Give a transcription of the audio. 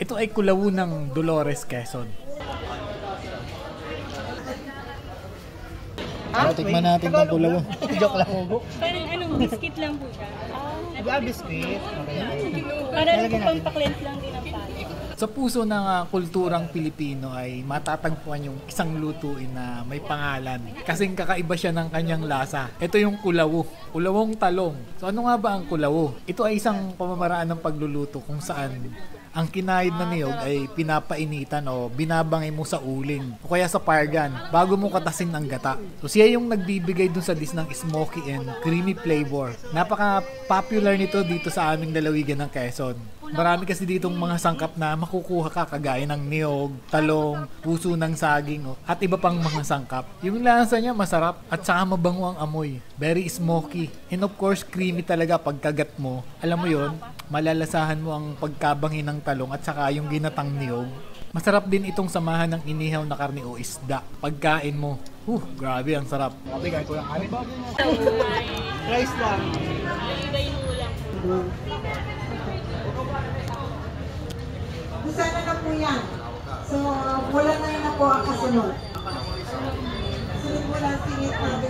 Ito ay kulawo ng Dolores, Quezon. Tikman natin itong kulawo. Joke lang, Hugo. Parang anong biscuit lang po siya. Biscuit. Parang pampaklens lang din ang pala. Sa puso ng kulturang Pilipino ay matatagpuan yung isang lutuin na may pangalan. Kasing kakaiba siya ng kanyang lasa. Ito yung kulawo. Kulawong talong. So ano nga ba ang kulawo? Ito ay isang pamamaraan ng pagluluto kung saan ang kinayod na niyog ay pinapainitan o binabangay mo sa uling o kaya sa pargan bago mo katasin ang gata. So siya yung nagbibigay dun sa dish ng smoky and creamy flavor. Napaka-popular nito dito sa aming lalawigan ng Quezon. Marami kasi ditong mga sangkap na makukuha ka kagaya ng niyog, talong, puso ng saging at iba pang mga sangkap. Yung lasa niya masarap at saka mabango ang amoy. Very smoky. And of course, creamy talaga pagkagat mo. Alam mo yon, malalasahan mo ang pagkabangi ng talong at saka yung ginatang niyog. Masarap din itong samahan ng inihaw na karne o isda. Pagkain mo, grabe ang sarap. Grabe, kahit ko lang kanin. So, Rice lang. iba yung ulam. Sana na po yan. So, wala na yun na po ang kasunod. Sunod mo lang singit natin.